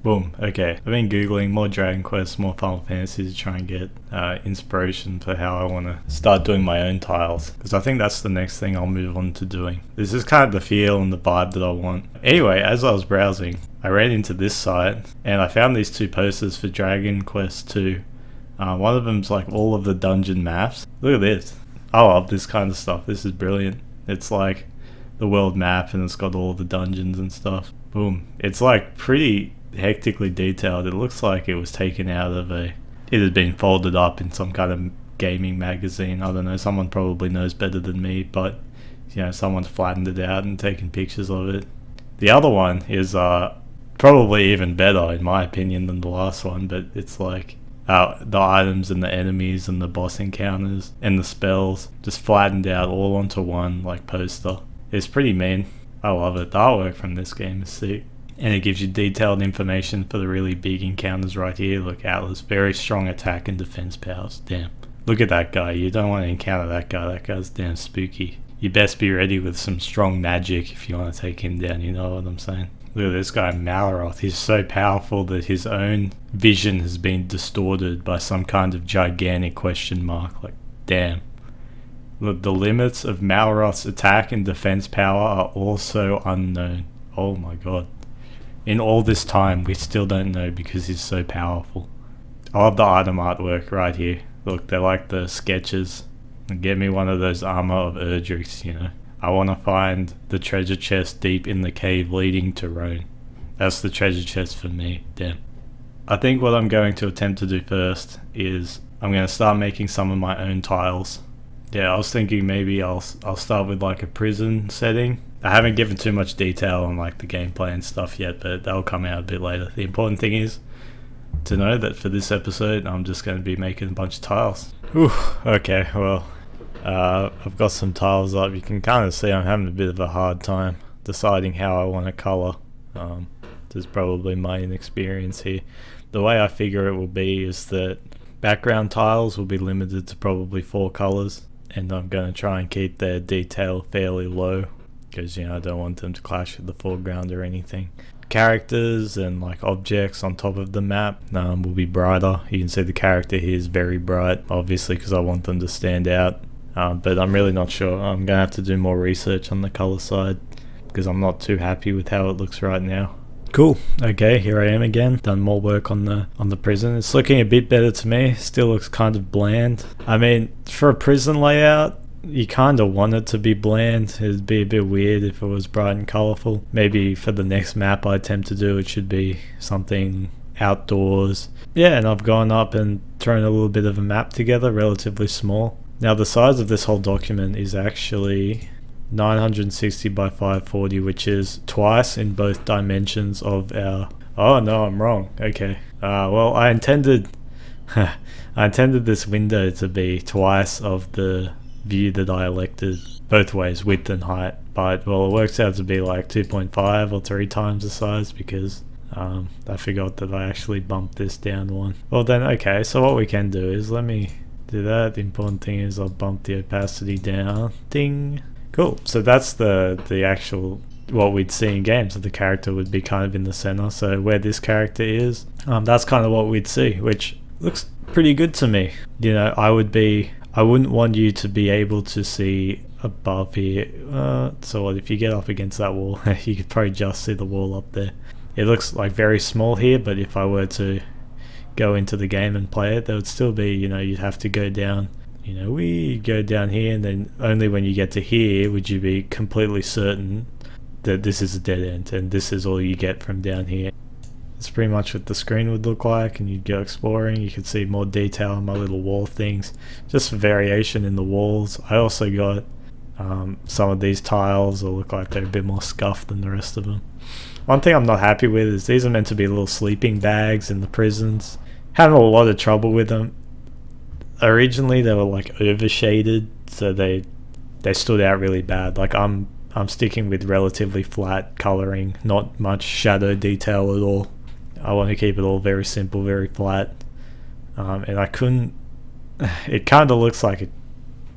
Boom. Okay, I've been googling more Dragon Quest, more Final Fantasy to try and get inspiration for how I want to start doing my own tiles, because I think that's the next thing I'll move on to doing. This is kind of the feel and the vibe that I want. Anyway, as I was browsing, I ran into this site and I found these two posters for Dragon Quest 2. One of them's like all of the dungeon maps. Look at this. I love this kind of stuff. This is brilliant. It's like the world map and it's got all the dungeons and stuff. Boom. It's like pretty hectically detailed. It looks like it was taken out of it had been folded up in some kind of gaming magazine. I don't know, someone probably knows better than me, but you know, someone's flattened it out and taken pictures of it. The other one is probably even better in my opinion than the last one, but it's like the items and the enemies and the boss encounters and the spells just flattened out all onto one like poster. It's pretty mean. I love it. The artwork from this game is sick. And it gives you detailed information for the really big encounters right here. Look, Atlas, very strong attack and defense powers. Damn. Look at that guy. You don't want to encounter that guy. That guy's damn spooky. You best be ready with some strong magic if you want to take him down, you know what I'm saying? Look at this guy, Malaroth. He's so powerful that his own vision has been distorted by some kind of gigantic question mark. Like, damn. Look, the limits of Malaroth's attack and defense power are also unknown. Oh my god. In all this time, we still don't know because he's so powerful. I love the item artwork right here. Look, they're like the sketches. Get me one of those armor of Erdrix, you know. I want to find the treasure chest deep in the cave leading to Rhone. That's the treasure chest for me, damn. I think what I'm going to attempt to do first is I'm going to start making some of my own tiles. Yeah, I was thinking maybe I'll start with like a prison setting. I haven't given too much detail on like the gameplay and stuff yet, but that'll come out a bit later. The important thing is to know that for this episode I'm just going to be making a bunch of tiles. Whew, okay, well I've got some tiles up. You can kind of see I'm having a bit of a hard time deciding how I want to colour. There's probably my inexperience here. The way I figure it will be is that background tiles will be limited to probably 4 colours, and I'm going to try and keep their detail fairly low because, you know, I don't want them to clash with the foreground or anything. Characters and like objects on top of the map will be brighter. You can see the character here is very bright, obviously, because I want them to stand out. But I'm really not sure. I'm going to have to do more research on the colour side because I'm not too happy with how it looks right now. Cool. Okay, here I am again. Done more work on the prison. It's looking a bit better to me. Still looks kind of bland. I mean, for a prison layout, you kind of want it to be bland. It'd be a bit weird if it was bright and colourful. Maybe for the next map I attempt to do, it should be something outdoors. Yeah, and I've gone up and thrown a little bit of a map together, relatively small. Now the size of this whole document is actually 960 by 540, which is twice in both dimensions of our... Oh no, I'm wrong. Okay. Well, I intended this window to be twice of the view that I elected, both ways, width and height, but well, it works out to be like 2.5 or 3 times the size because I forgot that I actually bumped this down one. Well then, okay, so what we can do is, let me do that. The important thing is I'll bump the opacity down. Ding. Cool. So that's the actual what we'd see in game. So the character would be kind of in the center. So where this character is, that's kind of what we'd see, which looks pretty good to me. You know, I wouldn't want you to be able to see above here. So what if you get up against that wall? You could probably just see the wall up there. It looks like very small here, but if I were to go into the game and play it, there would still be, you know, you'd have to go down. You know, we go down here, and then only when you get to here would you be completely certain that this is a dead end, and this is all you get from down here. That's pretty much what the screen would look like, and you'd go exploring. You could see more detail on my little wall things, just variation in the walls. I also got some of these tiles that look like they're a bit more scuffed than the rest of them. One thing I'm not happy with is these are meant to be little sleeping bags in the prisons. Having a lot of trouble with them. Originally they were like overshaded, so they stood out really bad. Like I'm sticking with relatively flat coloring, not much shadow detail at all. I want to keep it all very simple, very flat. And I couldn't... It kind of looks like a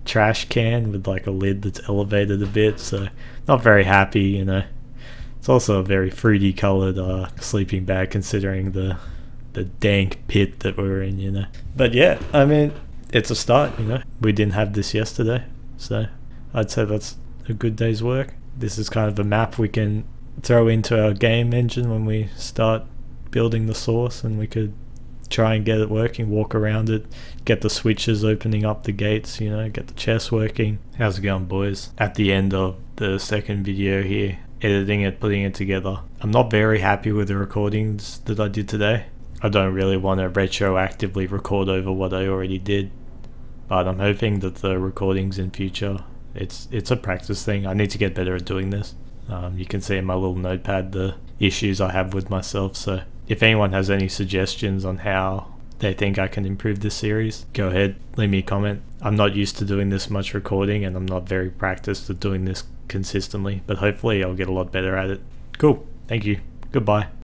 trash can with like a lid that's elevated a bit, so not very happy, you know. It's also a very fruity coloured sleeping bag considering the dank pit that we were in, you know. But yeah, I mean, it's a start, you know. We didn't have this yesterday, so I'd say that's a good day's work. This is kind of a map we can throw into our game engine when we start building the source, and we could try and get it working, walk around it, get the switches opening up the gates, you know, get the chest working. How's it going, boys? At the end of the second video here, editing it, putting it together. I'm not very happy with the recordings that I did today. I don't really want to retroactively record over what I already did, but I'm hoping that the recordings in future, it's a practice thing. I need to get better at doing this. You can see in my little notepad the issues I have with myself, so if anyone has any suggestions on how they think I can improve this series, go ahead, leave me a comment. I'm not used to doing this much recording, and I'm not very practiced at doing this consistently, but hopefully I'll get a lot better at it. Cool, thank you, goodbye.